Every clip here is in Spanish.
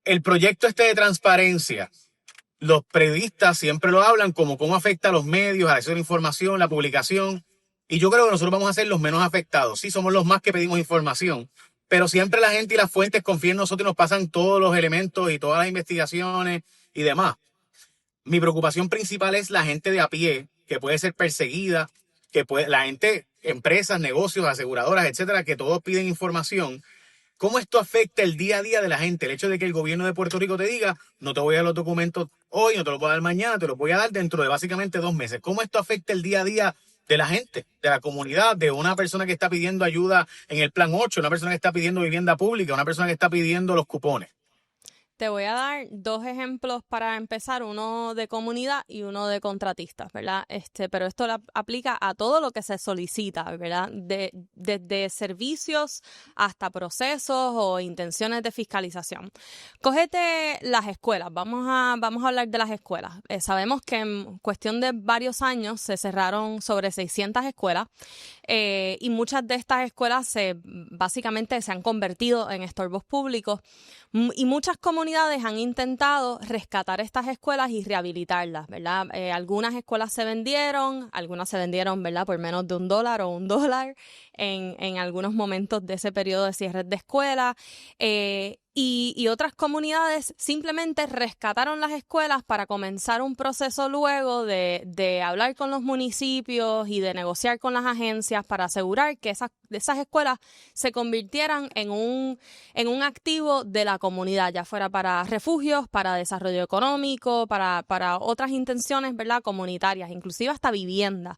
el proyecto este de transparencia, los periodistas siempre lo hablan como cómo afecta a los medios, al acceso a la información, la publicación. Y yo creo que nosotros vamos a ser los menos afectados. Sí, somos los más que pedimos información, pero siempre la gente y las fuentes confían en nosotros y nos pasan todos los elementos y todas las investigaciones y demás. Mi preocupación principal es la gente de a pie, que puede ser perseguida, la gente, empresas, negocios, aseguradoras, etcétera, que todos piden información. ¿Cómo esto afecta el día a día de la gente? El hecho de que el gobierno de Puerto Rico te diga, no te voy a dar los documentos hoy, no te los voy a dar mañana, te los voy a dar dentro de básicamente 2 meses. ¿Cómo esto afecta el día a día de la gente, de la comunidad, de una persona que está pidiendo ayuda en el Plan 8, una persona que está pidiendo vivienda pública, una persona que está pidiendo los cupones? Te voy a dar dos ejemplos para empezar, uno de comunidad y uno de contratistas, ¿verdad? Pero esto aplica a todo lo que se solicita, ¿verdad? Desde servicios hasta procesos o intenciones de fiscalización. Cógete las escuelas, vamos a hablar de las escuelas. Sabemos que en cuestión de varios años se cerraron sobre 600 escuelas y muchas de estas escuelas básicamente se han convertido en estorbos públicos. Y muchas comunidades han intentado rescatar estas escuelas y rehabilitarlas, ¿verdad? Algunas escuelas se vendieron, ¿verdad? Por menos de $1 o $1 en algunos momentos de ese periodo de cierre de escuelas. Y otras comunidades simplemente rescataron las escuelas para comenzar un proceso luego de hablar con los municipios y de negociar con las agencias para asegurar que esas escuelas se convirtieran en un activo de la comunidad, ya fuera para refugios, para desarrollo económico, para otras intenciones, ¿verdad? Comunitarias, inclusive hasta vivienda.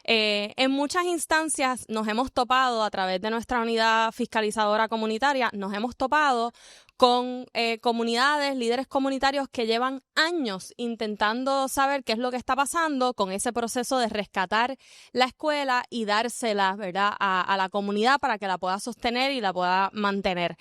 En muchas instancias nos hemos topado a través de nuestra unidad fiscalizadora comunitaria, nos hemos topado con comunidades, líderes comunitarios que llevan años intentando saber qué es lo que está pasando con ese proceso de rescatar la escuela y dársela, ¿verdad?, a la comunidad para que la pueda sostener y la pueda mantener.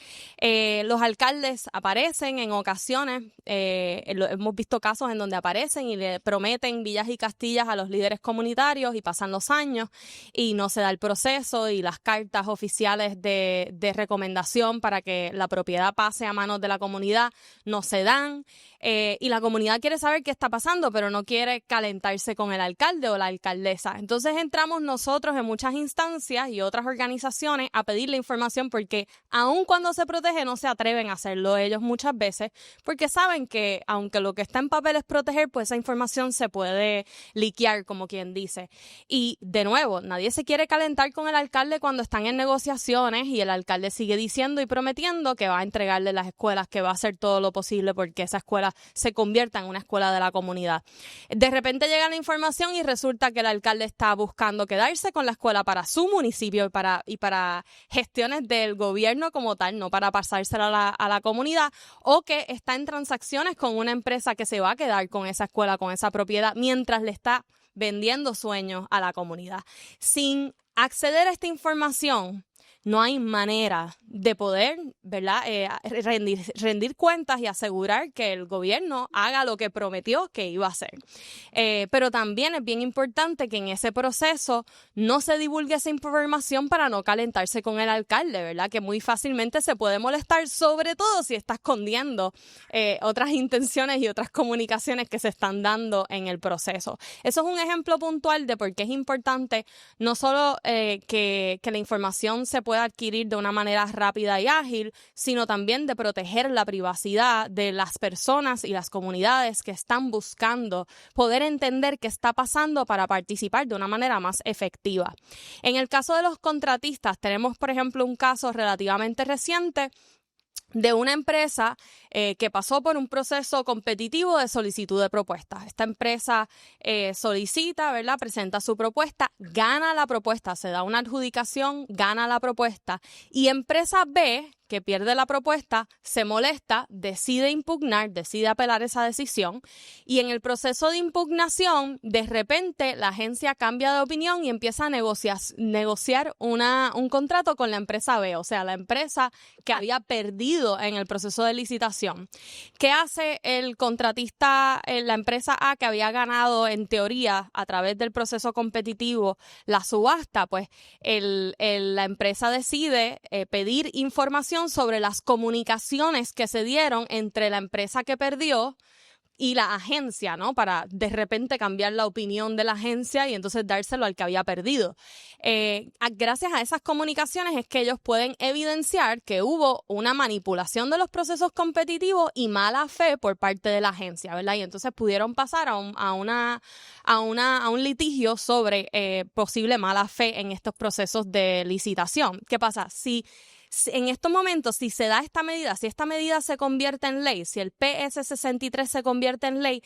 Los alcaldes aparecen en ocasiones, hemos visto casos en donde aparecen y le prometen villas y castillas a los líderes comunitarios y pasan los años y no se da el proceso y las cartas oficiales de recomendación para que la propiedad pase a manos de la comunidad no se dan y la comunidad quiere saber qué está pasando, pero no quiere calentarse con el alcalde o la alcaldesa. Entonces entramos nosotros en muchas instancias y otras organizaciones a pedirle información porque aun cuando se protege no se atreven a hacerlo ellos muchas veces porque saben que aunque lo que está en papel es proteger, pues esa información se puede liquear, como quien dice. Y de nuevo, nadie se quiere calentar con el alcalde cuando están en negociaciones y el alcalde sigue diciendo y prometiendo que va a entregarle las escuelas, que va a hacer todo lo posible porque esa escuela se convierta en una escuela de la comunidad. De repente llega la información y resulta que el alcalde está buscando quedarse con la escuela para su municipio y para gestiones del gobierno como tal, no para pasársela a la comunidad, o que está en transacciones con una empresa que se va a quedar con esa escuela, con esa propiedad, mientras le está vendiendo sueños a la comunidad. Sin acceder a esta información, no hay manera de poder, ¿verdad?, rendir cuentas y asegurar que el gobierno haga lo que prometió que iba a hacer. Pero también es bien importante que en ese proceso no se divulgue esa información para no calentarse con el alcalde, ¿verdad?, que muy fácilmente se puede molestar, sobre todo si está escondiendo otras intenciones y otras comunicaciones que se están dando en el proceso. Eso es un ejemplo puntual de por qué es importante no solo que la información se pueda adquirir de una manera rápida y ágil, sino también de proteger la privacidad de las personas y las comunidades que están buscando poder entender qué está pasando para participar de una manera más efectiva. En el caso de los contratistas, tenemos, por ejemplo, un caso relativamente reciente de una empresa que pasó por un proceso competitivo de solicitud de propuestas. Esta empresa solicita, ¿verdad?, presenta su propuesta, gana la propuesta, se da una adjudicación, gana la propuesta y empresa B, que pierde la propuesta, se molesta, decide impugnar, decide apelar esa decisión y en el proceso de impugnación, de repente la agencia cambia de opinión y empieza a negociar un contrato con la empresa B, o sea, la empresa que había perdido en el proceso de licitación. ¿Qué hace el contratista, la empresa A que había ganado en teoría a través del proceso competitivo la subasta? Pues la empresa decide pedir información información sobre las comunicaciones que se dieron entre la empresa que perdió y la agencia, ¿no? Para de repente cambiar la opinión de la agencia y entonces dárselo al que había perdido. Gracias a esas comunicaciones es que ellos pueden evidenciar que hubo una manipulación de los procesos competitivos y mala fe por parte de la agencia, ¿verdad? Y entonces pudieron pasar a un litigio sobre posible mala fe en estos procesos de licitación. ¿Qué pasa? Si en estos momentos, si se da esta medida, si esta medida se convierte en ley, si el PS63 se convierte en ley,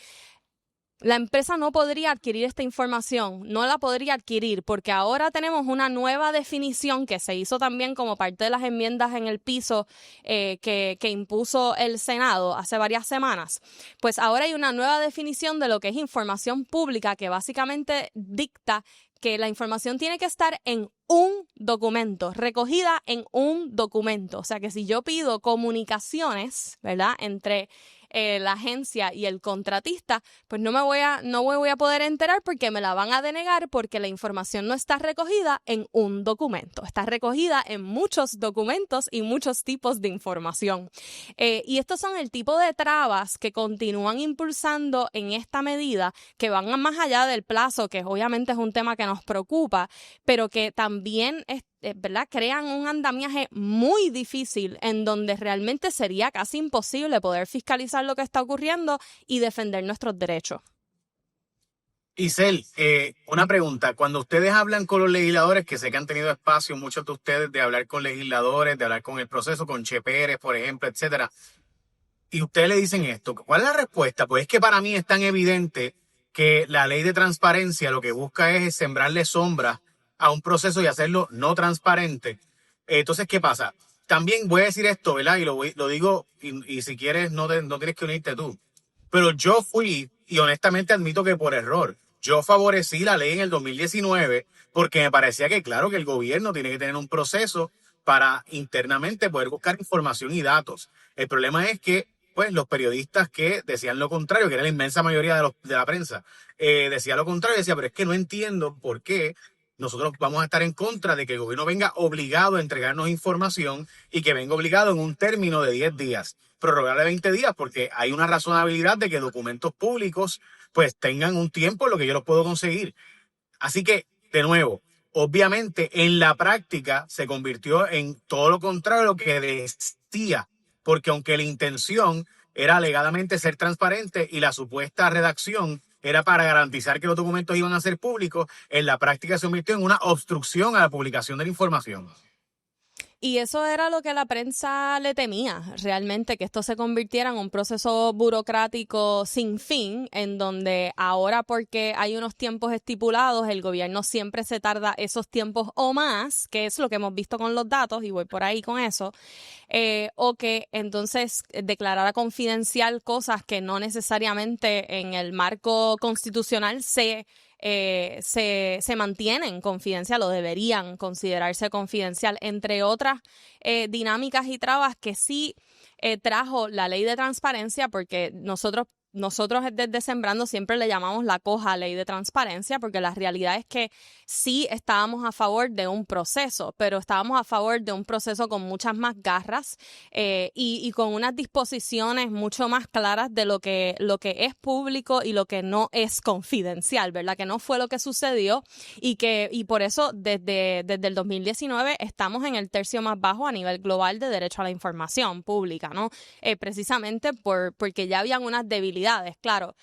la empresa no podría adquirir esta información, no la podría adquirir porque ahora tenemos una nueva definición que se hizo también como parte de las enmiendas en el piso que impuso el Senado hace varias semanas. Pues ahora hay una nueva definición de lo que es información pública que básicamente dicta que la información tiene que estar en un documento, recogida en un documento. O sea que si yo pido comunicaciones, ¿verdad?, entre la agencia y el contratista, pues no me voy a poder enterar porque me la van a denegar porque la información no está recogida en un documento. Está recogida en muchos documentos y muchos tipos de información. Y estos son el tipo de trabas que continúan impulsando en esta medida, que van más allá del plazo, que obviamente es un tema que nos preocupa, pero que también ¿verdad?, crean un andamiaje muy difícil en donde realmente sería casi imposible poder fiscalizar lo que está ocurriendo y defender nuestros derechos. Isel, una pregunta. Cuando ustedes hablan con los legisladores, que sé que han tenido espacio muchos de ustedes de hablar con legisladores, de hablar con el proceso, con Che Pérez, por ejemplo, etcétera, y ustedes le dicen esto, ¿cuál es la respuesta? Pues es que para mí es tan evidente que la ley de transparencia lo que busca es sembrarle sombra a un proceso y hacerlo no transparente. Entonces, ¿qué pasa? También voy a decir esto, ¿verdad? Y lo digo, y si quieres, no tienes que unirte tú. Pero yo fui, y honestamente admito que por error, yo favorecí la ley en el 2019 porque me parecía que, claro, que el gobierno tiene que tener un proceso para internamente poder buscar información y datos. El problema es que, pues, los periodistas que decían lo contrario, que era la inmensa mayoría de la prensa, decía lo contrario, decía, pero es que no entiendo por qué nosotros vamos a estar en contra de que el gobierno venga obligado a entregarnos información y que venga obligado en un término de 10 días, prorrogar de 20 días, porque hay una razonabilidad de que documentos públicos pues tengan un tiempo en lo que yo los puedo conseguir. Así que, de nuevo, obviamente en la práctica se convirtió en todo lo contrario a lo que decía, porque aunque la intención era alegadamente ser transparente y la supuesta redacción era para garantizar que los documentos iban a ser públicos, en la práctica se convirtió en una obstrucción a la publicación de la información. Y eso era lo que la prensa le temía, realmente, que esto se convirtiera en un proceso burocrático sin fin, en donde ahora, porque hay unos tiempos estipulados, el gobierno siempre se tarda esos tiempos o más, que es lo que hemos visto con los datos, y voy por ahí con eso, o que entonces declarara confidencial cosas que no necesariamente en el marco constitucional se mantienen confidencial o deberían considerarse confidencial, entre otras dinámicas y trabas que sí trajo la ley de transparencia, porque nosotros desde Sembrando siempre le llamamos la coja ley de transparencia, porque la realidad es que sí estábamos a favor de un proceso, pero estábamos a favor de un proceso con muchas más garras y con unas disposiciones mucho más claras de lo que es público y lo que no es confidencial, ¿verdad? Que no fue lo que sucedió y por eso desde el 2019 estamos en el tercio más bajo a nivel global de derecho a la información pública, ¿no? Precisamente porque ya habían unas debilidades. Claro,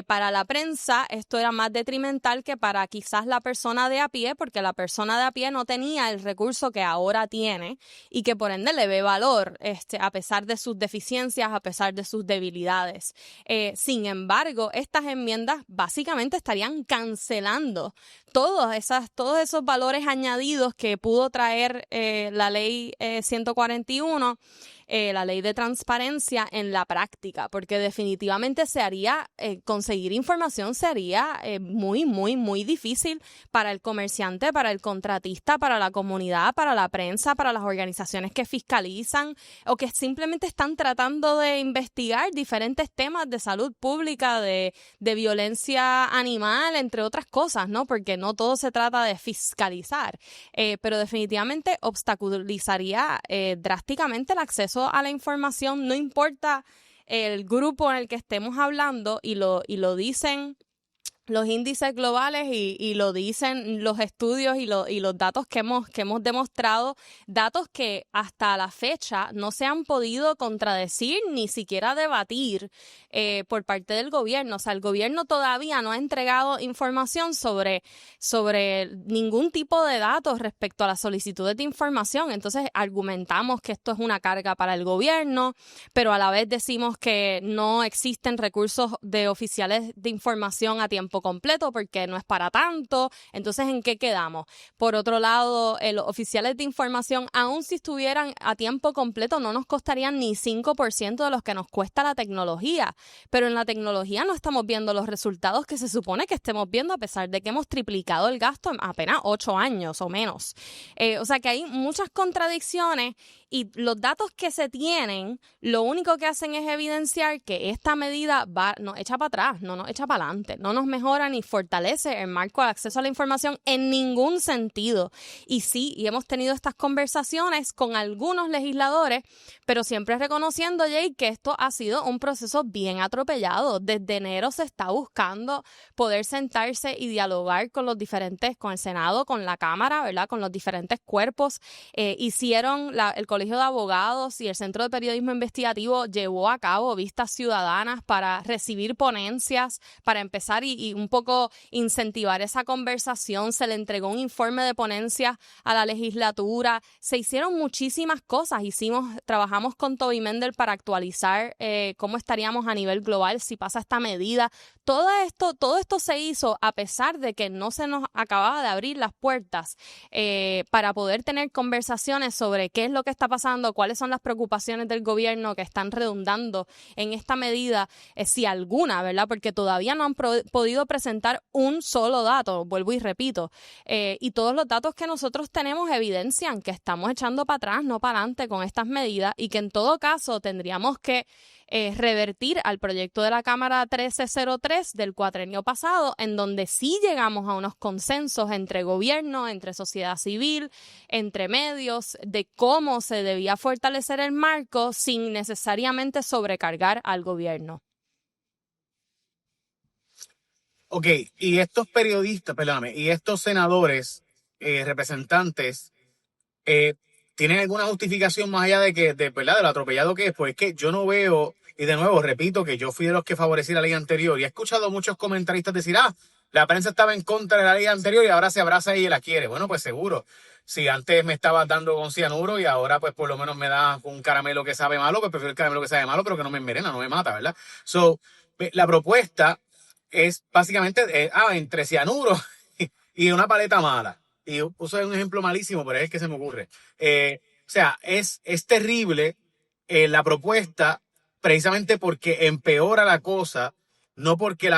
para la prensa esto era más detrimental que para quizás la persona de a pie, porque la persona de a pie no tenía el recurso que ahora tiene y que por ende le ve valor a pesar de sus deficiencias, a pesar de sus debilidades. Sin embargo, estas enmiendas básicamente estarían cancelando todos esos valores añadidos que pudo traer la ley 141, la ley de transparencia en la práctica, porque definitivamente se haría conseguir información sería muy, muy, muy difícil para el comerciante, para el contratista, para la comunidad, para la prensa, para las organizaciones que fiscalizan o que simplemente están tratando de investigar diferentes temas de salud pública, de violencia animal, entre otras cosas, ¿no? Porque no todo se trata de fiscalizar, pero definitivamente obstaculizaría drásticamente el acceso a la información, no importa el grupo en el que estemos hablando, y lo dicen los índices globales y lo dicen los estudios y los datos que hemos demostrado, datos que hasta la fecha no se han podido contradecir ni siquiera debatir por parte del gobierno. O sea, el gobierno todavía no ha entregado información sobre ningún tipo de datos respecto a las solicitudes de información. Entonces argumentamos que esto es una carga para el gobierno, pero a la vez decimos que no existen recursos de oficiales de información a tiempo completo porque no es para tanto. Entonces, ¿en qué quedamos? Por otro lado, los oficiales de información, aun si estuvieran a tiempo completo, no nos costarían ni 5% de los que nos cuesta la tecnología. Pero en la tecnología no estamos viendo los resultados que se supone que estemos viendo, a pesar de que hemos triplicado el gasto en apenas 8 años o menos. O sea que hay muchas contradicciones, y los datos que se tienen, lo único que hacen es evidenciar que esta medida nos echa para atrás, no nos echa para adelante, no nos mejora ni fortalece el marco de acceso a la información en ningún sentido. Y sí, y hemos tenido estas conversaciones con algunos legisladores, pero siempre reconociendo, Jay, que esto ha sido un proceso bien atropellado. Desde enero se está buscando poder sentarse y dialogar con los diferentes, con el Senado, con la Cámara, ¿verdad? Con los diferentes cuerpos. Hicieron el Colegio de Abogados y el Centro de Periodismo Investigativo llevó a cabo vistas ciudadanas para recibir ponencias, para empezar y un poco incentivar esa conversación. Se le entregó un informe de ponencia a la legislatura. Se hicieron muchísimas cosas. Trabajamos con Toby Mendel para actualizar cómo estaríamos a nivel global si pasa esta medida. Todo esto se hizo a pesar de que no se nos acababa de abrir las puertas para poder tener conversaciones sobre qué es lo que está pasando, cuáles son las preocupaciones del gobierno que están redundando en esta medida, si alguna, ¿verdad? Porque todavía no han podido presentar un solo dato, vuelvo y repito, y todos los datos que nosotros tenemos evidencian que estamos echando para atrás, no para adelante con estas medidas, y que en todo caso tendríamos que revertir al proyecto de la Cámara 1303 del cuatrenio pasado, en donde sí llegamos a unos consensos entre gobierno, entre sociedad civil, entre medios, de cómo se debía fortalecer el marco sin necesariamente sobrecargar al gobierno. Ok, y estos periodistas, perdóname, y estos senadores, representantes, ¿tienen alguna justificación más allá ¿verdad? De lo atropellado que es? Pues es que yo no veo, y de nuevo repito que yo fui de los que favorecí la ley anterior, y he escuchado a muchos comentaristas decir, la prensa estaba en contra de la ley anterior y ahora se abraza y la quiere. Bueno, pues seguro. Si antes me estabas dando con cianuro y ahora pues por lo menos me das un caramelo que sabe malo, pues prefiero el caramelo que sabe malo, pero que no me envenena, no me mata, ¿verdad? La propuesta es básicamente entre cianuro y una paleta mala. Y uso un ejemplo malísimo, pero es el que se me ocurre. O sea, es terrible la propuesta precisamente porque empeora la cosa, no porque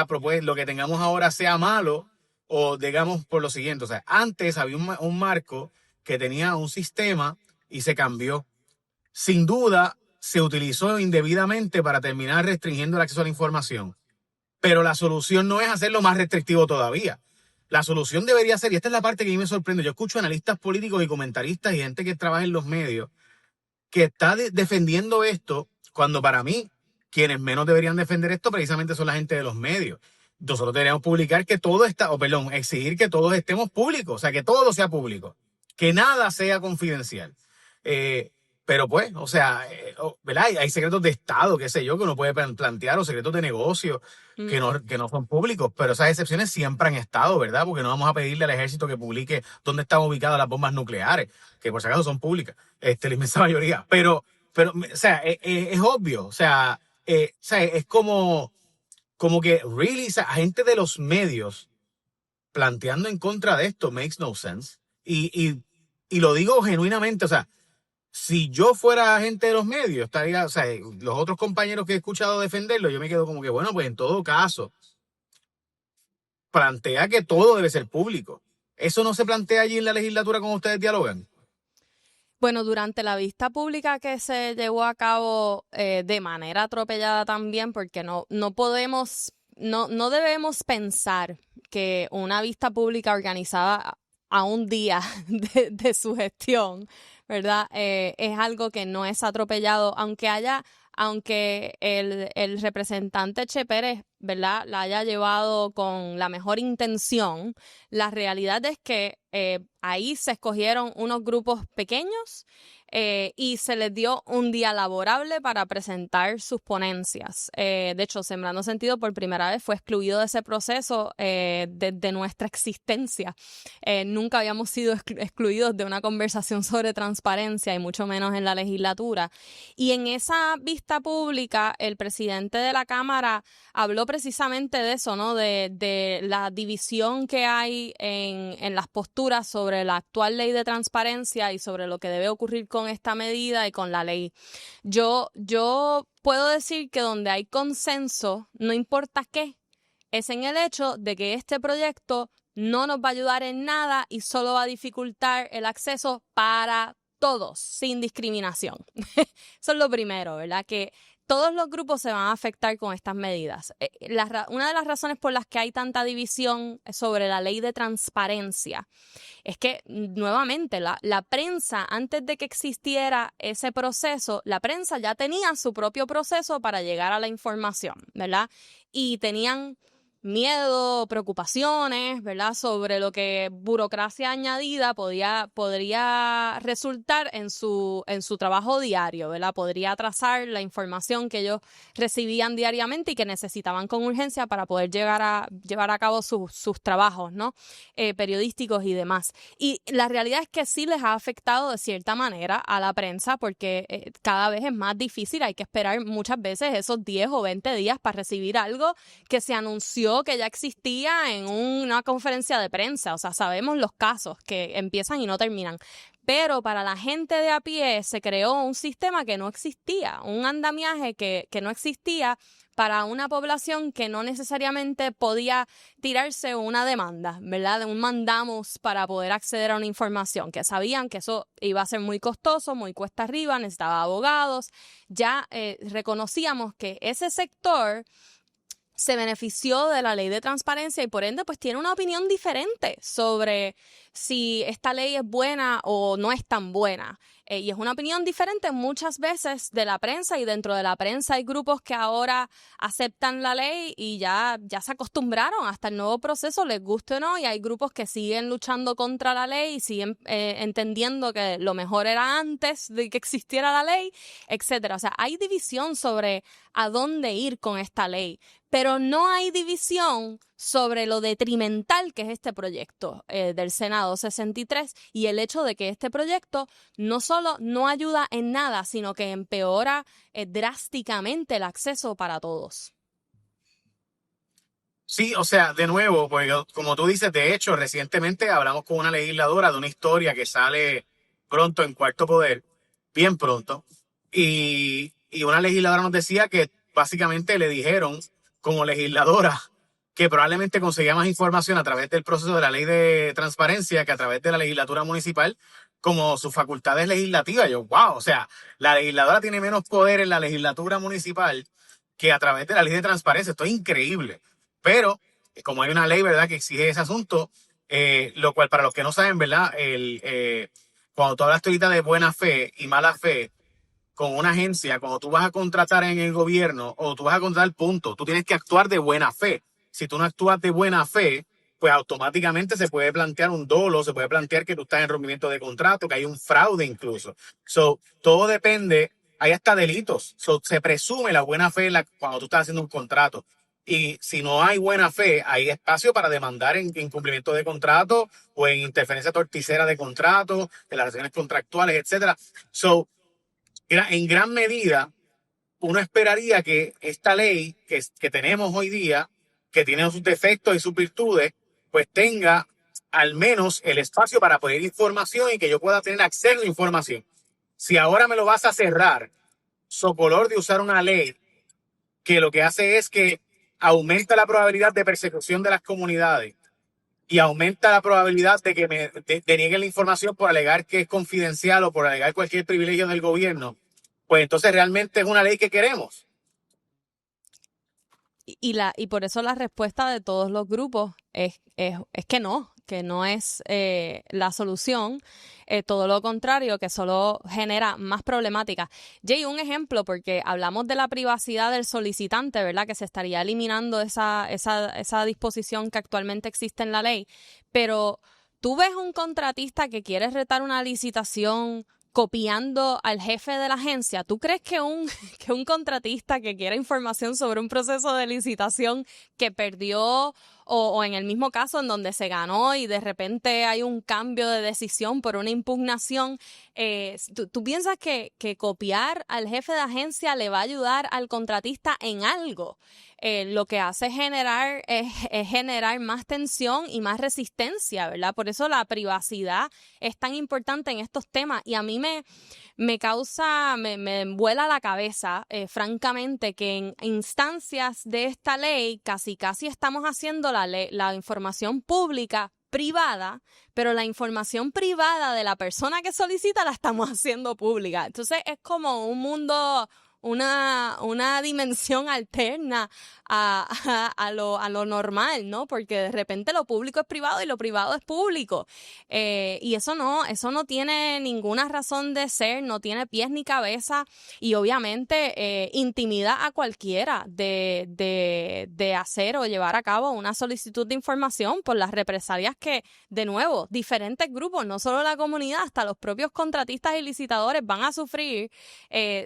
lo que tengamos ahora sea malo, o digamos por lo siguiente. O sea, antes había un marco que tenía un sistema y se cambió. Sin duda, se utilizó indebidamente para terminar restringiendo el acceso a la información. Pero la solución no es hacerlo más restrictivo todavía. La solución debería ser, y esta es la parte que a mí me sorprende, yo escucho analistas políticos y comentaristas y gente que trabaja en los medios que está defendiendo esto, cuando para mí quienes menos deberían defender esto precisamente son la gente de los medios. Nosotros deberíamos publicar que todo está, exigir que todos estemos públicos, o sea, que todo sea público, que nada sea confidencial. Pero pues, o sea, ¿verdad? Hay secretos de Estado, qué sé yo, que uno puede plantear, o secretos de negocio que no son públicos, pero esas excepciones siempre han estado, ¿verdad? Porque no vamos a pedirle al ejército que publique dónde están ubicadas las bombas nucleares, que por si acaso son públicas, la inmensa mayoría. Pero o sea, es obvio, o sea, es como que, really, o sea, gente de los medios planteando en contra de esto makes no sense. Y lo digo genuinamente, o sea, si yo fuera agente de los medios, estaría, o sea, los otros compañeros que he escuchado defenderlo, yo me quedo como que, bueno, pues en todo caso, plantea que todo debe ser público. ¿Eso no se plantea allí en la legislatura cuando ustedes dialogan? Bueno, durante la vista pública que se llevó a cabo de manera atropellada también, porque no debemos pensar que una vista pública organizada a un día de su gestión, ¿verdad? Es algo que no es atropellado, aunque el representante Che Pérez, ¿verdad?, la haya llevado con la mejor intención. La realidad es que ahí se escogieron unos grupos pequeños y se les dio un día laborable para presentar sus ponencias. De hecho, Sembrando Sentido por primera vez fue excluido de ese proceso desde nuestra existencia. Nunca habíamos sido excluidos de una conversación sobre transparencia y mucho menos en la legislatura. Y en esa vista pública, el presidente de la Cámara habló precisamente de eso, ¿no? De la división que hay en las posturas sobre la actual ley de transparencia y sobre lo que debe ocurrir con esta medida y con la ley. Yo puedo decir que donde hay consenso, no importa qué, es en el hecho de que este proyecto no nos va a ayudar en nada y solo va a dificultar el acceso para todos, sin discriminación. Eso es lo primero, ¿verdad? Que todos los grupos se van a afectar con estas medidas. Una de las razones por las que hay tanta división sobre la ley de transparencia es que, nuevamente, la prensa, antes de que existiera ese proceso, la prensa ya tenía su propio proceso para llegar a la información, ¿verdad? Y tenían miedo, preocupaciones, ¿verdad?, sobre lo que burocracia añadida podría resultar en su trabajo diario, ¿verdad? Podría atrasar la información que ellos recibían diariamente y que necesitaban con urgencia para poder llevar a cabo sus trabajos, ¿no? Periodísticos y demás. Y la realidad es que sí les ha afectado de cierta manera a la prensa porque cada vez es más difícil, hay que esperar muchas veces esos 10 o 20 días para recibir algo que se anunció que ya existía en una conferencia de prensa. O sea, sabemos los casos que empiezan y no terminan. Pero para la gente de a pie se creó un sistema que no existía, un andamiaje que no existía para una población que no necesariamente podía tirarse una demanda, ¿verdad? De un mandamos para poder acceder a una información, que sabían que eso iba a ser muy costoso, muy cuesta arriba, necesitaba abogados. Ya reconocíamos que ese sector se benefició de la ley de transparencia y por ende pues tiene una opinión diferente sobre si esta ley es buena o no es tan buena. Y es una opinión diferente muchas veces de la prensa, y dentro de la prensa hay grupos que ahora aceptan la ley y ya se acostumbraron hasta el nuevo proceso, les guste o no, y hay grupos que siguen luchando contra la ley y siguen entendiendo que lo mejor era antes de que existiera la ley, etcétera. O sea, hay división sobre a dónde ir con esta ley, pero no hay división sobre lo detrimental que es este proyecto del Senado 63 y el hecho de que este proyecto no solo no ayuda en nada, sino que empeora drásticamente el acceso para todos. Sí, o sea, de nuevo, pues como tú dices, de hecho, recientemente hablamos con una legisladora de una historia que sale pronto en Cuarto Poder, bien pronto, y una legisladora nos decía que básicamente le dijeron como legisladora que probablemente conseguía más información a través del proceso de la ley de transparencia que a través de la legislatura municipal como sus facultades legislativas. Yo, wow, o sea, la legisladora tiene menos poder en la legislatura municipal que a través de la ley de transparencia. Esto es increíble. Pero, como hay una ley, ¿verdad?, que exige ese asunto, lo cual para los que no saben, ¿verdad?, cuando tú hablaste ahorita de buena fe y mala fe, con una agencia, cuando tú vas a contratar en el gobierno o tú vas a contratar, punto, tú tienes que actuar de buena fe. Si tú no actúas de buena fe, pues automáticamente se puede plantear un dolo, se puede plantear que tú estás en rompimiento de contrato, que hay un fraude incluso. Todo depende, hay hasta delitos. Se presume la buena fe cuando tú estás haciendo un contrato. Y si no hay buena fe, hay espacio para demandar en incumplimiento de contrato o en interferencia torticera de contrato, de las relaciones contractuales, etcétera. En gran medida, uno esperaría que esta ley que tenemos hoy día, que tiene sus defectos y sus virtudes, pues tenga al menos el espacio para pedir información y que yo pueda tener acceso a información. Si ahora me lo vas a cerrar, so color de usar una ley que lo que hace es que aumenta la probabilidad de persecución de las comunidades y aumenta la probabilidad de que me denieguen la información por alegar que es confidencial o por alegar cualquier privilegio del gobierno, pues entonces realmente es una ley que queremos. Y por eso la respuesta de todos los grupos es que no es la solución, todo lo contrario, que solo genera más problemáticas. Jay, un ejemplo, porque hablamos de la privacidad del solicitante, ¿verdad? Que se estaría eliminando esa disposición que actualmente existe en la ley, pero tú ves un contratista que quiere retar una licitación copiando al jefe de la agencia. ¿Tú crees que un contratista que quiera información sobre un proceso de licitación que perdió o en el mismo caso en donde se ganó y de repente hay un cambio de decisión por una impugnación, ¿tú piensas que copiar al jefe de agencia le va a ayudar al contratista en algo? Lo que hace es generar más tensión y más resistencia, ¿verdad? Por eso la privacidad es tan importante en estos temas y a mí me vuela la cabeza, francamente, que en instancias de esta ley casi estamos haciendo la información pública privada, pero la información privada de la persona que solicita la estamos haciendo pública. Entonces es como un mundo, una dimensión alterna a lo normal, ¿no? Porque de repente lo público es privado y lo privado es público. Y eso no tiene ninguna razón de ser, no tiene pies ni cabeza y obviamente intimida a cualquiera de hacer o llevar a cabo una solicitud de información por las represalias que, de nuevo, diferentes grupos, no solo la comunidad, hasta los propios contratistas y licitadores van a sufrir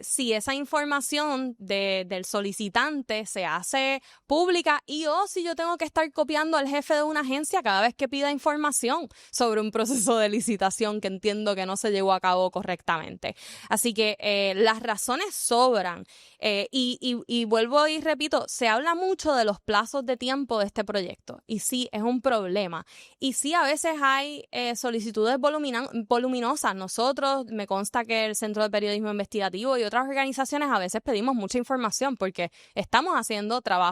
si esa información del solicitante se hace pública si yo tengo que estar copiando al jefe de una agencia cada vez que pida información sobre un proceso de licitación que entiendo que no se llevó a cabo correctamente. Así que las razones sobran y vuelvo y repito, se habla mucho de los plazos de tiempo de este proyecto y sí, es un problema. Y sí, a veces hay solicitudes voluminosas. Nosotros, me consta que el Centro de Periodismo Investigativo y otras organizaciones a veces pedimos mucha información porque estamos haciendo trabajos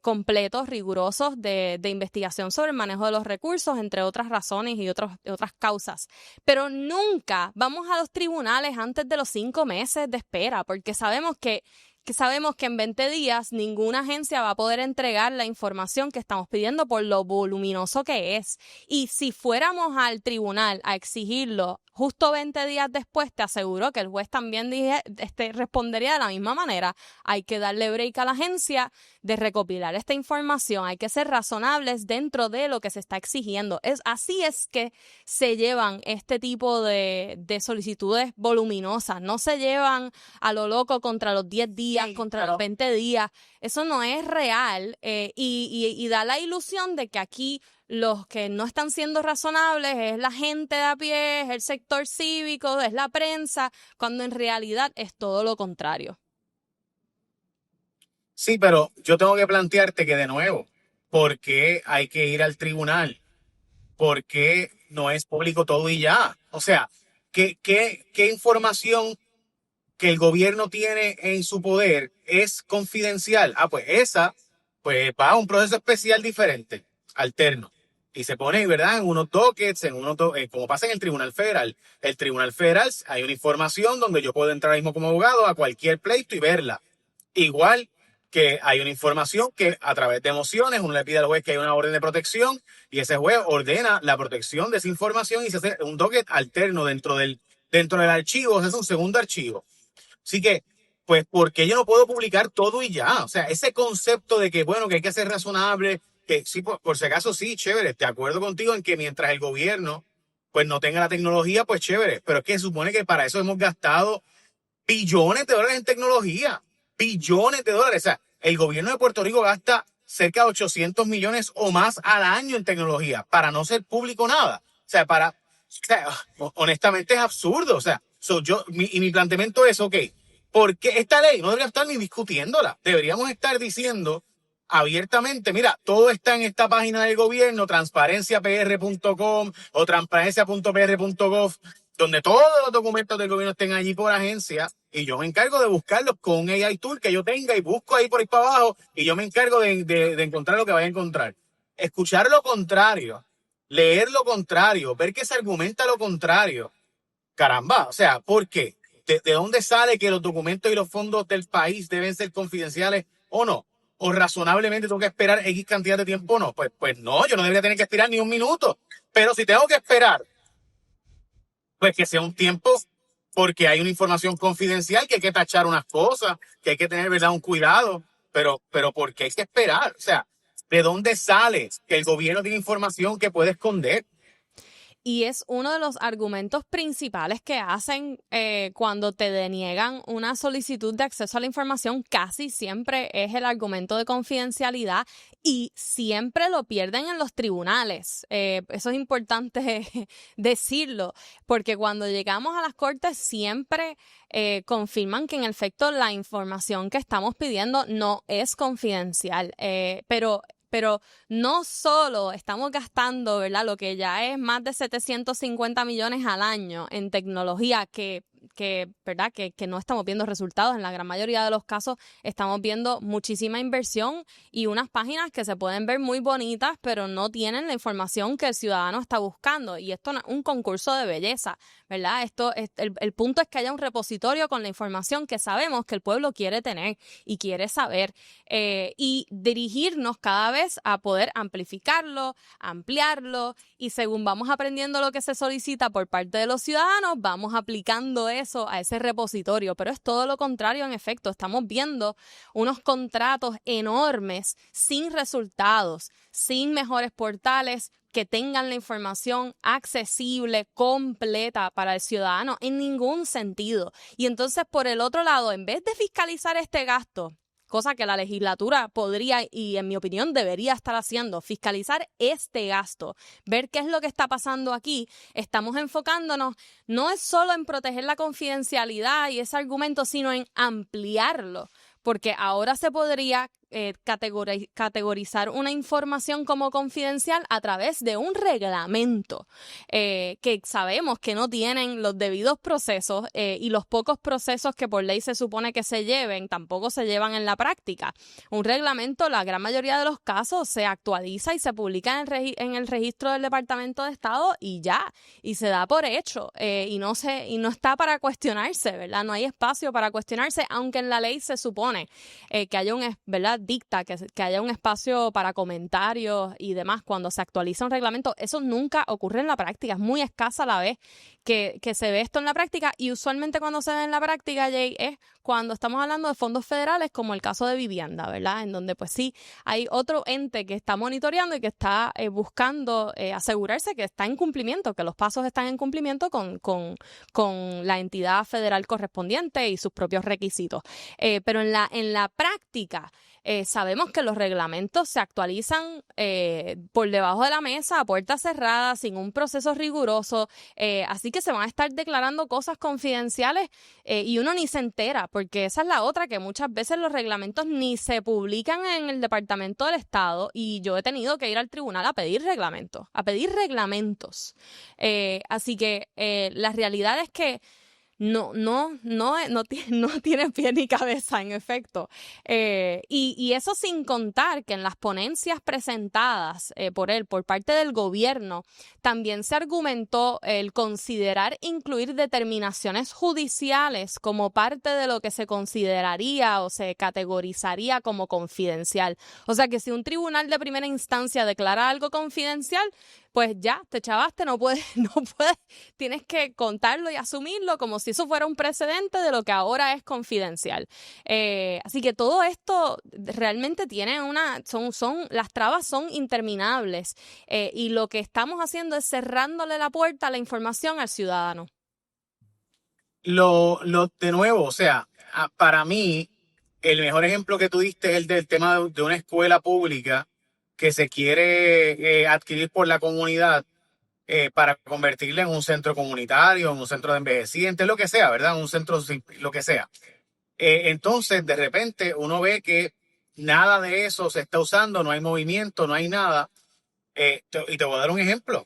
completos, rigurosos de investigación sobre el manejo de los recursos, entre otras razones y otras causas. Pero nunca vamos a los tribunales antes de los 5 meses de espera, porque sabemos que en 20 días ninguna agencia va a poder entregar la información que estamos pidiendo por lo voluminoso que es. Y si fuéramos al tribunal a exigirlo justo 20 días después, te aseguro que el juez también respondería de la misma manera. Hay que darle break a la agencia de recopilar esta información. Hay que ser razonables dentro de lo que se está exigiendo. Así es que se llevan este tipo de solicitudes voluminosas. No se llevan a lo loco contra los 10 días, Sí, contra los 20 días. Eso no es real y da la ilusión de que aquí los que no están siendo razonables es la gente de a pie, es el sector cívico, es la prensa, cuando en realidad es todo lo contrario. Sí, pero yo tengo que plantearte que de nuevo, ¿por qué hay que ir al tribunal? ¿Por qué no es público todo y ya? O sea, ¿qué información que el gobierno tiene en su poder es confidencial? Pues esa, pues va a un proceso especial diferente, alterno. Y se pone, ¿verdad?, en unos dockets, como pasa en el Tribunal Federal. El Tribunal Federal, hay una información donde yo puedo entrar mismo como abogado a cualquier pleito y verla. Igual que hay una información que a través de mociones uno le pide al juez que haya una orden de protección y ese juez ordena la protección de esa información y se hace un docket alterno dentro del archivo, es un segundo archivo. Así que, pues, ¿por qué yo no puedo publicar todo y ya? O sea, ese concepto de que, bueno, que hay que ser razonable, que sí, por si acaso sí, chévere, de acuerdo contigo en que mientras el gobierno, pues, no tenga la tecnología, pues, chévere, pero es que se supone que para eso hemos gastado billones de dólares en tecnología, billones de dólares. O sea, el gobierno de Puerto Rico gasta cerca de 800 millones o más al año en tecnología para no ser público nada. O sea, honestamente es absurdo. O sea, mi planteamiento es, ok, porque esta ley no debería estar ni discutiéndola. Deberíamos estar diciendo abiertamente, mira, todo está en esta página del gobierno, transparenciapr.com o transparencia.pr.gov. donde todos los documentos del gobierno estén allí por agencia y yo me encargo de buscarlos con un AI tool que yo tenga y busco ahí por ahí para abajo y yo me encargo de encontrar lo que vaya a encontrar. Escuchar lo contrario, leer lo contrario, ver que se argumenta lo contrario. Caramba, o sea, ¿por qué? ¿De dónde sale que los documentos y los fondos del país deben ser confidenciales o no? ¿O razonablemente tengo que esperar X cantidad de tiempo o no? Pues no, yo no debería tener que esperar ni un minuto. Pero si tengo que esperar, pues que sea un tiempo porque hay una información confidencial que hay que tachar unas cosas, que hay que tener, ¿verdad?, un cuidado. Pero ¿por qué hay que esperar? O sea, ¿de dónde sale que el gobierno tiene información que puede esconder? Y es uno de los argumentos principales que hacen cuando te deniegan una solicitud de acceso a la información. Casi siempre es el argumento de confidencialidad y siempre lo pierden en los tribunales. Eso es importante decirlo, porque cuando llegamos a las cortes siempre confirman que en efecto la información que estamos pidiendo no es confidencial, pero no solo estamos gastando, ¿verdad?, lo que ya es más de 750 millones al año en tecnología ¿verdad?, que no estamos viendo resultados. En la gran mayoría de los casos estamos viendo muchísima inversión y unas páginas que se pueden ver muy bonitas, pero no tienen la información que el ciudadano está buscando. Y esto no es un concurso de belleza, ¿verdad? El punto es que haya un repositorio con la información que sabemos que el pueblo quiere tener y quiere saber, y dirigirnos cada vez a poder amplificarlo, ampliarlo, y según vamos aprendiendo lo que se solicita por parte de los ciudadanos, vamos aplicando eso a ese repositorio. Pero es todo lo contrario, en efecto. Estamos viendo unos contratos enormes sin resultados, sin mejores portales que tengan la información accesible, completa para el ciudadano, en ningún sentido. Y entonces, por el otro lado, en vez de fiscalizar este gasto, cosa que la legislatura podría y, en mi opinión, debería estar haciendo, fiscalizar este gasto, ver qué es lo que está pasando aquí, estamos enfocándonos no es solo en proteger la confidencialidad y ese argumento, sino en ampliarlo, porque ahora se podría categorizar una información como confidencial a través de un reglamento, que sabemos que no tienen los debidos procesos, y los pocos procesos que por ley se supone que se lleven tampoco se llevan en la práctica. Un reglamento, la gran mayoría de los casos, se actualiza y se publica en el registro del Departamento de Estado y ya, y se da por hecho, y no está para cuestionarse, ¿verdad? No hay espacio para cuestionarse, aunque en la ley se supone que haya ¿verdad?, dicta que haya un espacio para comentarios y demás cuando se actualiza un reglamento. Eso nunca ocurre en la práctica, es muy escasa la vez que se ve esto en la práctica, y usualmente cuando se ve en la práctica, Jay, es cuando estamos hablando de fondos federales, como el caso de vivienda, ¿verdad?, en donde pues sí hay otro ente que está monitoreando y que está buscando asegurarse que está en cumplimiento, que los pasos están en cumplimiento con la entidad federal correspondiente y sus propios requisitos. Pero en la práctica, sabemos que los reglamentos se actualizan por debajo de la mesa, a puertas cerradas, sin un proceso riguroso, así que se van a estar declarando cosas confidenciales y uno ni se entera, porque esa es la otra, que muchas veces los reglamentos ni se publican en el Departamento del Estado, y yo he tenido que ir al tribunal a pedir reglamentos. Así que la realidad es que no tiene pie ni cabeza, en efecto. Y eso sin contar que en las ponencias presentadas por parte del gobierno, también se argumentó el considerar incluir determinaciones judiciales como parte de lo que se consideraría o se categorizaría como confidencial. O sea que si un tribunal de primera instancia declara algo confidencial, pues ya, te chavaste, no puedes, tienes que contarlo y asumirlo como si eso fuera un precedente de lo que ahora es confidencial. Así que todo esto realmente tiene las trabas son interminables, y lo que estamos haciendo es cerrándole la puerta a la información al ciudadano. De nuevo, o sea, para mí, el mejor ejemplo que tú diste es el del tema de una escuela pública que se quiere adquirir por la comunidad para convertirla en un centro comunitario, en un centro de envejecientes, lo que sea, ¿verdad? Un centro, lo que sea. Entonces, de repente, uno ve que nada de eso se está usando, no hay movimiento, no hay nada. Y te voy a dar un ejemplo.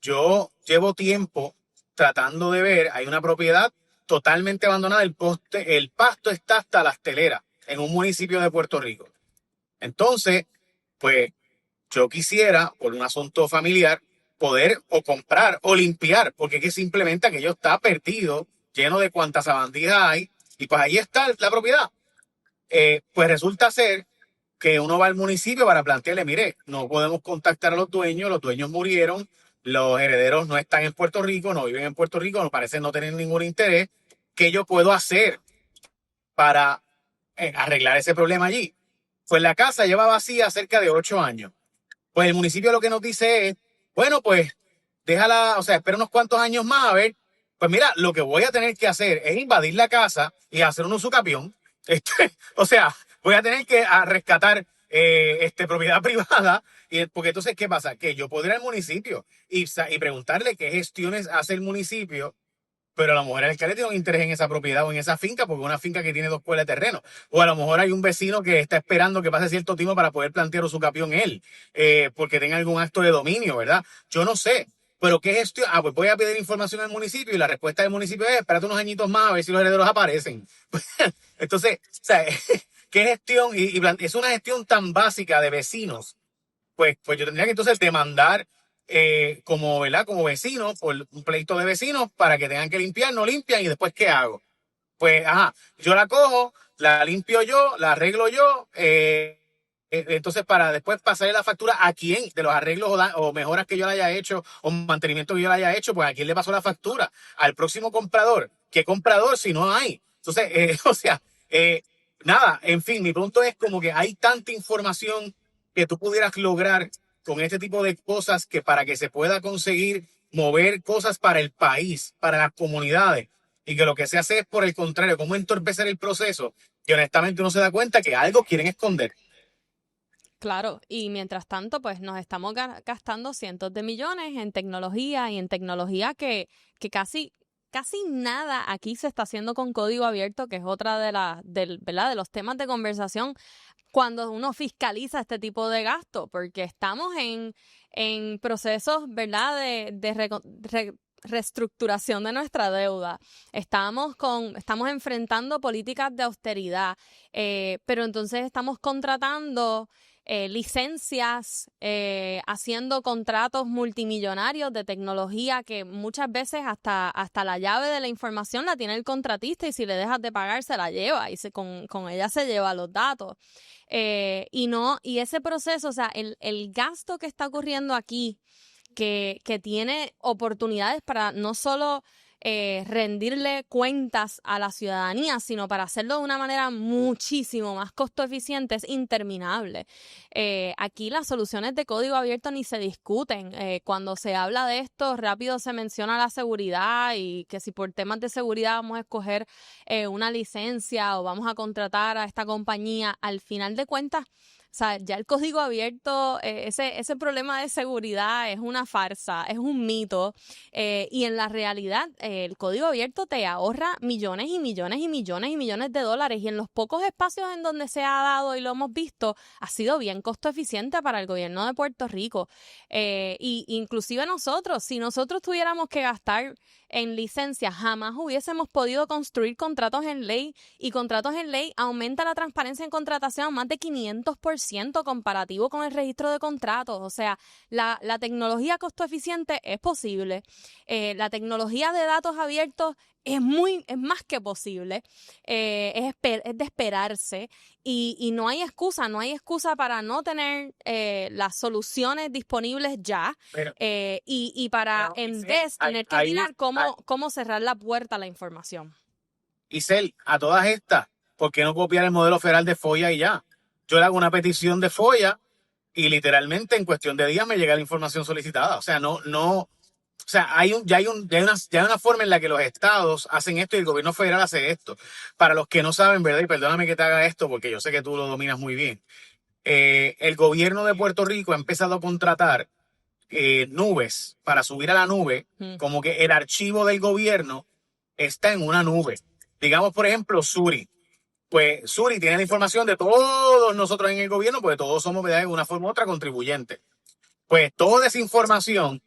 Yo llevo tiempo tratando de ver, hay una propiedad totalmente abandonada, el pasto está hasta las teleras en un municipio de Puerto Rico. Entonces, pues yo quisiera, por un asunto familiar, poder o comprar o limpiar, porque es que simplemente aquello está perdido, lleno de cuantas sabandijas hay, y pues ahí está la propiedad. Pues resulta ser que uno va al municipio para plantearle, mire, no podemos contactar a los dueños murieron, los herederos no están en Puerto Rico, no viven en Puerto Rico, no parecen no tener ningún interés. ¿Qué yo puedo hacer para arreglar ese problema allí? Pues la casa lleva vacía cerca de 8 años. Pues el municipio lo que nos dice es, bueno, pues déjala, o sea, espera unos cuantos años más a ver. Pues mira, lo que voy a tener que hacer es invadir la casa y hacer un usucapión. O sea, voy a tener que rescatar propiedad privada. Porque entonces, ¿qué pasa? Que yo podría ir al municipio y preguntarle qué gestiones hace el municipio, pero a lo mejor el alcalde tiene un interés en esa propiedad o en esa finca, porque es una finca que tiene 2 cuerdas de terreno. O a lo mejor hay un vecino que está esperando que pase cierto tiempo para poder plantear su capión él, porque tenga algún acto de dominio, ¿verdad? Yo no sé. Pero ¿qué gestión? Pues voy a pedir información al municipio y la respuesta del municipio es, espérate unos añitos más a ver si los herederos aparecen. Entonces, o sea, ¿qué gestión? Es una gestión tan básica de vecinos. Pues yo tendría que entonces demandar como, ¿verdad? Como vecino, por un pleito de vecinos para que tengan que limpiar, no limpian y después ¿qué hago? Pues, yo la cojo, la limpio yo, la arreglo yo, entonces para después pasarle la factura a quién de los arreglos o mejoras que yo le haya hecho o mantenimiento que yo le haya hecho, pues a quién le pasó la factura, al próximo comprador. ¿Qué comprador si no hay? Entonces, o sea, nada, en fin, mi punto es como que hay tanta información que tú pudieras lograr con este tipo de cosas que para que se pueda conseguir mover cosas para el país, para las comunidades, y que lo que se hace es por el contrario, cómo entorpecer el proceso, que honestamente uno se da cuenta que algo quieren esconder. Claro, y mientras tanto, pues nos estamos gastando cientos de millones en tecnología y en tecnología que casi nada aquí se está haciendo con código abierto, que es otra ¿verdad? De los temas de conversación cuando uno fiscaliza este tipo de gasto, porque estamos en procesos, ¿verdad? De reestructuración de nuestra deuda. Estamos enfrentando políticas de austeridad, pero entonces estamos contratando licencias, haciendo contratos multimillonarios de tecnología que muchas veces hasta la llave de la información la tiene el contratista y si le dejas de pagar se la lleva y con ella se lleva los datos. Y ese proceso, o sea, el gasto que está ocurriendo aquí, que tiene oportunidades para no solo rendirle cuentas a la ciudadanía, sino para hacerlo de una manera muchísimo más costo eficiente, es interminable. Aquí las soluciones de código abierto ni se discuten. Cuando se habla de esto, rápido se menciona la seguridad y que si por temas de seguridad vamos a escoger una licencia o vamos a contratar a esta compañía, al final de cuentas, o sea, ya el código abierto, ese problema de seguridad es una farsa, es un mito, y en la realidad el código abierto te ahorra millones y millones y millones y millones de dólares y en los pocos espacios en donde se ha dado y lo hemos visto ha sido bien costo eficiente para el gobierno de Puerto Rico, y inclusive nosotros, si nosotros tuviéramos que gastar en licencias, jamás hubiésemos podido construir contratos en ley y contratos en ley aumenta la transparencia en contratación a más de 500% comparativo con el registro de contratos. O sea, la tecnología costo eficiente es posible. La tecnología de datos abiertos es más que posible. Es de esperarse y no hay excusa para no tener las soluciones disponibles ya, Pero, y para en vez tener que mirar cómo cerrar la puerta a la información. Isel, a todas estas, ¿por qué no copiar el modelo federal de FOIA y ya? Yo le hago una petición de FOIA y literalmente en cuestión de días me llega la información solicitada. O sea, o sea, ya hay una forma en la que los estados hacen esto y el gobierno federal hace esto. Para los que no saben, ¿verdad? Y perdóname que te haga esto porque yo sé que tú lo dominas muy bien. El gobierno de Puerto Rico ha empezado a contratar nubes para subir a la nube, como que el archivo del gobierno está en una nube. Digamos, por ejemplo, Suri. Pues Suri tiene la información de todos nosotros en el gobierno, porque todos somos, ¿verdad?, de una forma u otra contribuyentes. Pues toda esa información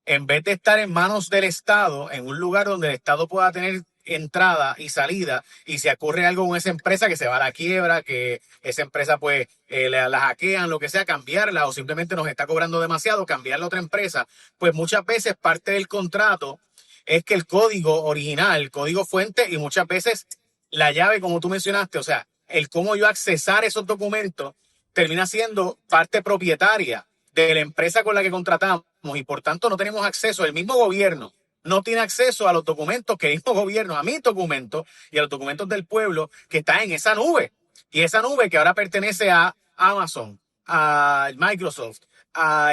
en vez de estar en manos del Estado, en un lugar donde el Estado pueda tener entrada y salida, y si ocurre algo con esa empresa que se va a la quiebra, que esa empresa pues la hackean, lo que sea, cambiarla o simplemente nos está cobrando demasiado, cambiarla a otra empresa, pues muchas veces parte del contrato es que el código original, el código fuente y muchas veces la llave, como tú mencionaste, o sea, el cómo yo accesar esos documentos termina siendo parte propietaria de la empresa con la que contratamos y por tanto no tenemos acceso. El mismo gobierno no tiene acceso a los documentos que el mismo gobierno, a mis documentos y a los documentos del pueblo que están en esa nube. Y esa nube que ahora pertenece a Amazon, a Microsoft, a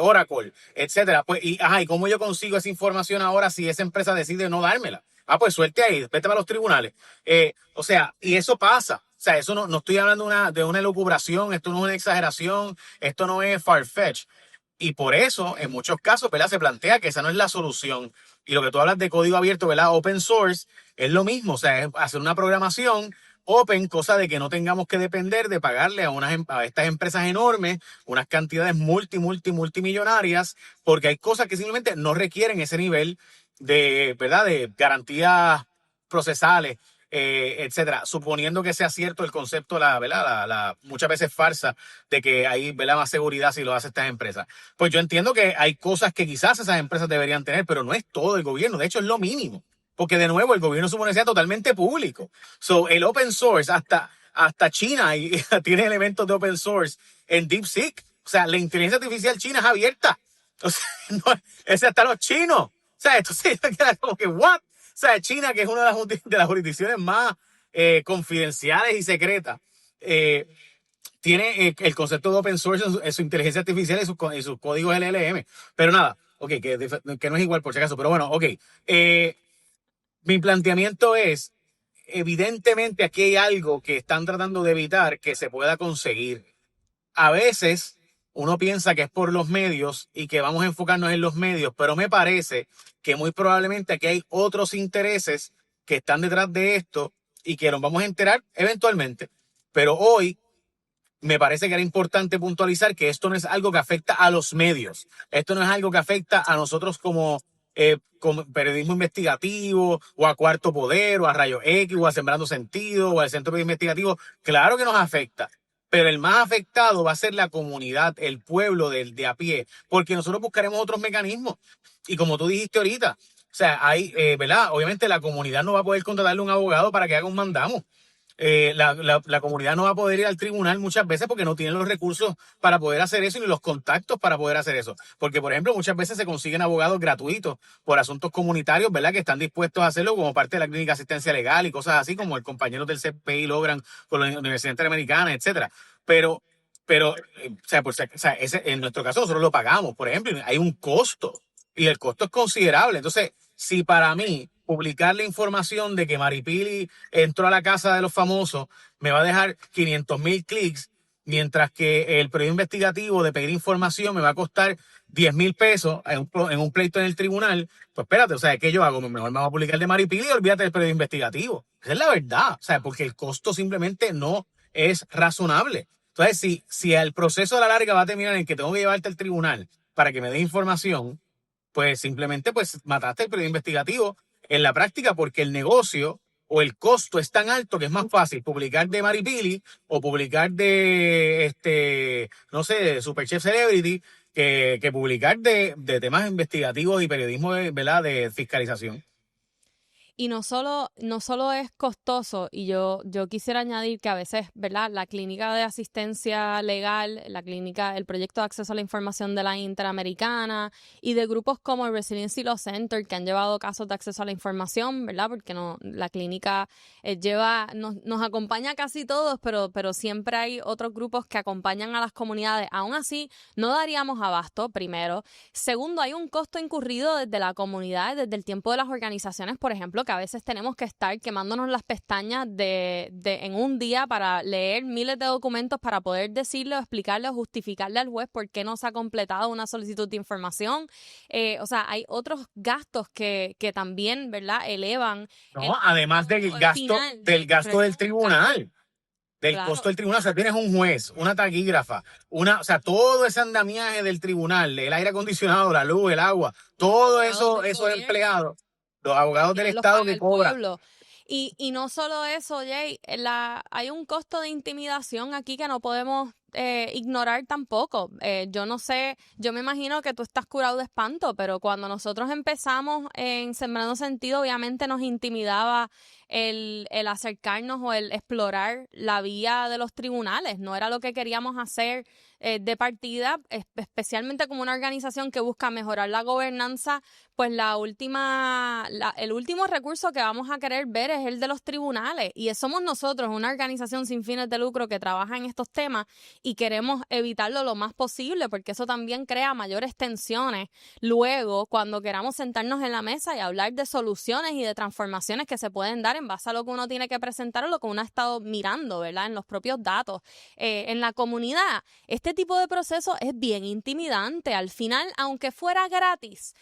Oracle, etcétera. Pues, ¿y cómo yo consigo esa información ahora si esa empresa decide no dármela? Pues suerte ahí, vete para los tribunales. O sea, y eso pasa. O sea, eso no estoy hablando de una elucubración, esto no es una exageración, esto no es far-fetched. Y por eso, en muchos casos, ¿verdad? Se plantea que esa no es la solución. Y lo que tú hablas de código abierto, ¿verdad? Open source, es lo mismo. O sea, es hacer una programación open, cosa de que no tengamos que depender de pagarle a estas empresas enormes unas cantidades multimillonarias, porque hay cosas que simplemente no requieren ese nivel de, ¿verdad? De garantías procesales, etcétera, suponiendo que sea cierto el concepto, ¿verdad? La muchas veces farsa de que hay, ¿verdad?, más seguridad si lo hacen estas empresas. Pues yo entiendo que hay cosas que quizás esas empresas deberían tener, pero no es todo el gobierno, de hecho es lo mínimo, porque de nuevo el gobierno supone que sea totalmente público. So, el open source, hasta China tiene elementos de open source en DeepSeek. O sea, la inteligencia artificial china es abierta. O sea, no, es hasta los chinos. O sea, entonces queda como que, ¿what? O sea, China, que es una de las jurisdicciones más confidenciales y secretas, tiene el concepto de open source en su inteligencia artificial y sus códigos LLM. Pero nada, ok, que no es igual por si acaso, pero bueno, ok. Mi planteamiento es, evidentemente aquí hay algo que están tratando de evitar que se pueda conseguir. A veces uno piensa que es por los medios y que vamos a enfocarnos en los medios, pero me parece que muy probablemente aquí hay otros intereses que están detrás de esto y que nos vamos a enterar eventualmente. Pero hoy me parece que era importante puntualizar que esto no es algo que afecta a los medios. Esto no es algo que afecta a nosotros como periodismo investigativo o a Cuarto Poder o a Rayo X o a Sembrando Sentido o al Centro Investigativo. Claro que nos afecta. Pero el más afectado va a ser la comunidad, el pueblo de a pie, porque nosotros buscaremos otros mecanismos. Y como tú dijiste ahorita, o sea, ¿verdad? Obviamente la comunidad no va a poder contratarle un abogado para que haga un mandamo. La comunidad no va a poder ir al tribunal muchas veces porque no tienen los recursos para poder hacer eso ni los contactos para poder hacer eso. Porque, por ejemplo, muchas veces se consiguen abogados gratuitos por asuntos comunitarios, ¿verdad? Que están dispuestos a hacerlo como parte de la clínica de asistencia legal y cosas así, como el compañero del CPI logran con la Universidad Interamericana, etcétera. Pero, en nuestro caso nosotros lo pagamos, por ejemplo, y hay un costo y el costo es considerable. Entonces, si para mí publicar la información de que Maripili entró a la casa de los famosos me va a dejar 500,000 clics, mientras que el periodo investigativo de pedir información me va a costar 10,000 pesos en un pleito en el tribunal, pues espérate, o sea, ¿qué yo hago? Mejor me voy a publicar el de Maripili y olvídate del periodo investigativo. Esa es la verdad, o sea, porque el costo simplemente no es razonable. Entonces, si el proceso a la larga va a terminar en que tengo que llevarte al tribunal para que me dé información, pues simplemente pues mataste el periodo investigativo en la práctica, porque el negocio o el costo es tan alto que es más fácil publicar de Maripili o publicar de no sé, de Superchef Celebrity que publicar de temas investigativos y periodismo ¿verdad?, de fiscalización. Y no solo es costoso, y yo quisiera añadir que a veces, ¿verdad?, la clínica de asistencia legal, el proyecto de acceso a la información de la Interamericana y de grupos como el Resiliency Law Center, que han llevado casos de acceso a la información, ¿verdad?, porque la clínica nos acompaña casi todos, pero siempre hay otros grupos que acompañan a las comunidades. Aún así, no daríamos abasto, primero. Segundo, hay un costo incurrido desde la comunidad, desde el tiempo de las organizaciones, por ejemplo, que a veces tenemos que estar quemándonos las pestañas en un día para leer miles de documentos para poder decirle o explicarle o justificarle al juez por qué no se ha completado una solicitud de información. O sea, hay otros gastos que también, ¿verdad?, elevan. No, además del gasto del tribunal. del Claro. costo del tribunal. O sea, tienes un juez, una taquígrafa, o sea, todo ese andamiaje del tribunal, el aire acondicionado, la luz, el agua, todo eso, Del esos gobierno. empleados, los abogados del Los Estado paga que el cobran. pueblo. Y no solo eso, Jay, hay un costo de intimidación aquí que no podemos ignorar tampoco. Yo no sé, yo me imagino que tú estás curado de espanto, pero cuando nosotros empezamos en Sembrando Sentido, obviamente nos intimidaba el acercarnos o el explorar la vía de los tribunales. No era lo que queríamos hacer de partida, especialmente como una organización que busca mejorar la gobernanza. Pues el último recurso que vamos a querer ver es el de los tribunales, y somos nosotros, una organización sin fines de lucro que trabaja en estos temas, y queremos evitarlo lo más posible, porque eso también crea mayores tensiones luego cuando queramos sentarnos en la mesa y hablar de soluciones y de transformaciones que se pueden dar en base a lo que uno tiene que presentar o lo que uno ha estado mirando, ¿verdad? En los propios datos. En la comunidad, este tipo de proceso es bien intimidante. Al final, aunque fuera gratis,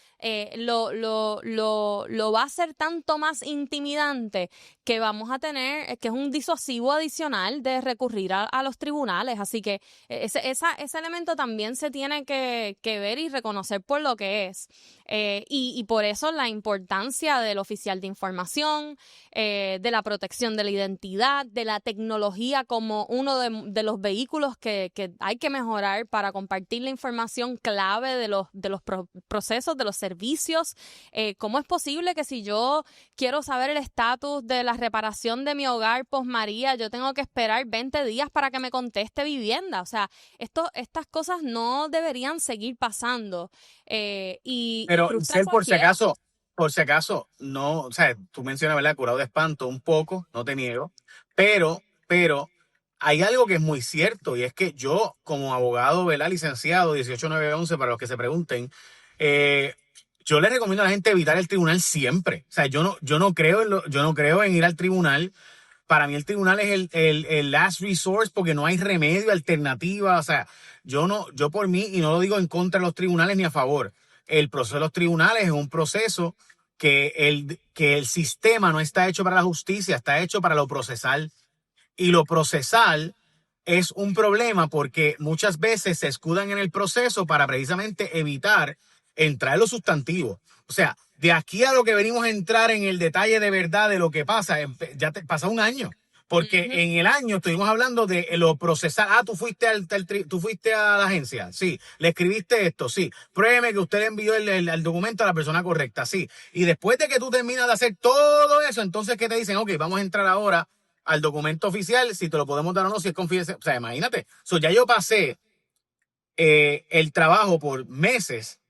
lo va a hacer tanto más intimidante que vamos a tener, que es un disuasivo adicional de recurrir a los tribunales. Así que ese elemento también se tiene que ver y reconocer por lo que es. Y por eso la importancia del oficial de información, de la protección de la identidad, de la tecnología como uno de los vehículos que hay que mejorar para compartir la información clave de los procesos, de los servicios. ¿Cómo es posible que si yo quiero saber el estatus de la reparación de mi hogar post María, yo tengo que esperar 20 días para que me conteste vivienda? O sea, estas cosas no deberían seguir pasando. Y Pero, frustra a Isel, cualquiera. por si acaso, no, o sea, tú mencionas, ¿verdad? Curado de espanto un poco, no te niego, pero hay algo que es muy cierto, y es que yo, como abogado, ¿verdad? Licenciado 18911, para los que se pregunten, eh, yo le recomiendo a la gente evitar el tribunal siempre. O sea, yo no creo yo no creo en ir al tribunal. Para mí el tribunal es el last resource, porque no hay remedio, alternativa. O sea, yo por mí, y no lo digo en contra de los tribunales ni a favor, el proceso de los tribunales es un proceso que el sistema no está hecho para la justicia, está hecho para lo procesal. Y lo procesal es un problema porque muchas veces se escudan en el proceso para precisamente evitar entrar en lo sustantivo. O sea, de aquí a lo que venimos a entrar en el detalle de verdad de lo que pasa, ya pasa un año. Porque Ujú. en el año estuvimos hablando de lo procesal. Ah, tú fuiste tú fuiste a la agencia. Sí. Le escribiste esto. Sí. Pruébeme que usted le envió el documento a la persona correcta. Sí. Y después de que tú terminas de hacer todo eso, entonces, ¿qué te dicen? Ok, vamos a entrar ahora al documento oficial, si te lo podemos dar o no, si es confidencial. O sea, imagínate. Ya yo pasé el trabajo por meses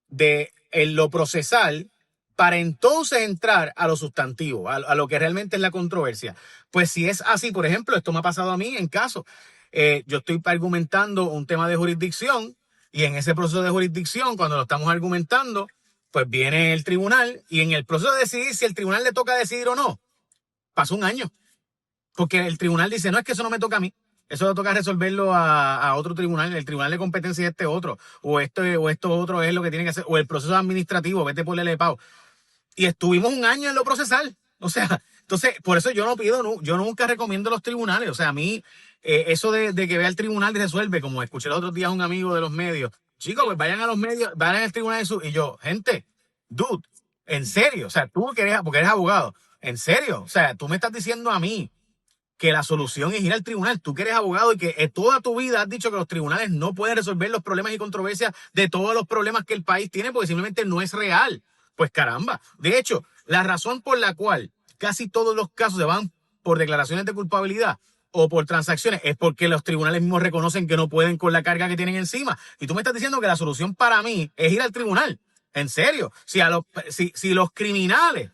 en lo procesal para entonces entrar a lo sustantivo, a lo que realmente es la controversia. Pues si es así, por ejemplo, esto me ha pasado a mí en caso. Yo estoy argumentando un tema de jurisdicción, y en ese proceso de jurisdicción, cuando lo estamos argumentando, pues viene el tribunal, y en el proceso de decidir si el tribunal le toca decidir o no, pasó un año. Porque el tribunal dice, no, es que eso no me toca a mí. Eso le toca resolverlo a otro tribunal. El tribunal de competencia es este otro. O esto otro es lo que tiene que hacer. O el proceso administrativo, vete por el EPAO. Y estuvimos un año en lo procesal. O sea, entonces, por eso yo no pido, yo nunca recomiendo los tribunales. O sea, a mí, eso de que vea el tribunal y resuelve, como escuché los otros días a un amigo de los medios. Chicos, pues vayan a los medios, vayan al tribunal y yo, gente, dude, en serio. O sea, tú que eres, porque eres abogado, en serio. O sea, tú me estás diciendo a mí que la solución es ir al tribunal. Tú que eres abogado y que toda tu vida has dicho que los tribunales no pueden resolver los problemas y controversias de todos los problemas que el país tiene, porque simplemente no es real. Pues caramba. De hecho, la razón por la cual casi todos los casos se van por declaraciones de culpabilidad o por transacciones es porque los tribunales mismos reconocen que no pueden con la carga que tienen encima. Y tú me estás diciendo que la solución para mí es ir al tribunal. En serio. Si los criminales,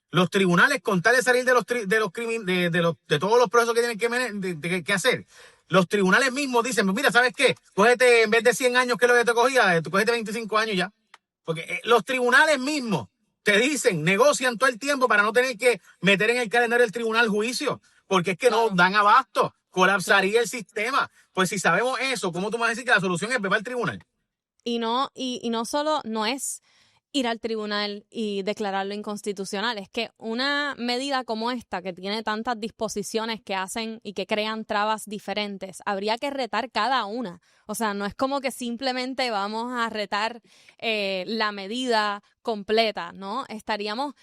los tribunales, con tal de salir de todos los procesos que tienen que hacer, los tribunales mismos dicen, mira, ¿sabes qué? Cógete, en vez de 100 años, que es lo que te cogía, cógete 25 años ya. Porque los tribunales mismos te dicen, negocian todo el tiempo para no tener que meter en el calendario del tribunal juicio, porque es que no Claro. dan abasto, colapsaría el sistema. Pues si sabemos eso, ¿cómo tú me vas a decir que la solución es ir al tribunal? Y no solo no es ir al tribunal y declararlo inconstitucional. Es que una medida como esta, que tiene tantas disposiciones que hacen y que crean trabas diferentes, habría que retar cada una. O sea, no es como que simplemente vamos a retar la medida completa, ¿no? Estaríamos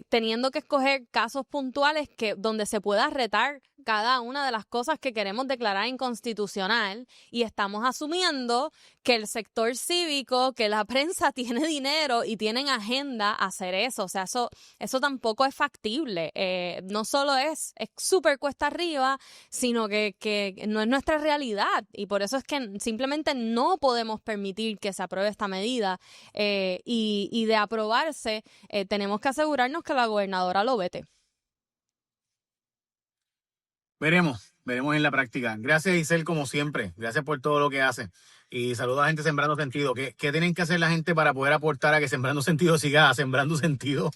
teniendo que escoger casos puntuales donde se pueda retar cada una de las cosas que queremos declarar inconstitucional, y estamos asumiendo que el sector cívico, que la prensa tiene dinero y tienen agenda a hacer eso. O sea, eso tampoco es factible. No solo es súper cuesta arriba, sino que no es nuestra realidad, y por eso es que simplemente no podemos permitir que se apruebe esta medida, y de aprobarse tenemos que asegurarnos que la gobernadora lo vete. Veremos en la práctica. Gracias, Isel, como siempre. Gracias por todo lo que hace. Y saludos a gente Sembrando Sentido. ¿Qué tienen que hacer la gente para poder aportar a que Sembrando Sentido siga sembrando sentido?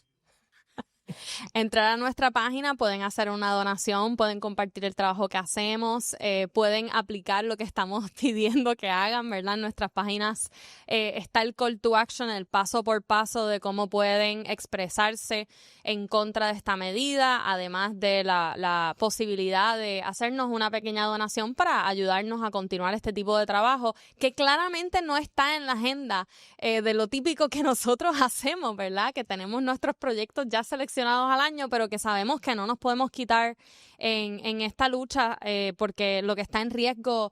Entrar a nuestra página, pueden hacer una donación, pueden compartir el trabajo que hacemos, pueden aplicar lo que estamos pidiendo que hagan, ¿verdad? En nuestras páginas está el call to action, el paso por paso de cómo pueden expresarse en contra de esta medida, además de la posibilidad de hacernos una pequeña donación para ayudarnos a continuar este tipo de trabajo, que claramente no está en la agenda de lo típico que nosotros hacemos, ¿verdad? Que tenemos nuestros proyectos ya seleccionados al año, pero que sabemos que no nos podemos quitar en esta lucha, porque lo que está en riesgo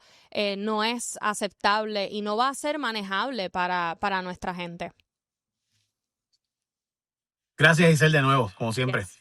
no es aceptable y no va a ser manejable para nuestra gente. Gracias, Isel, de nuevo, como siempre. Yes.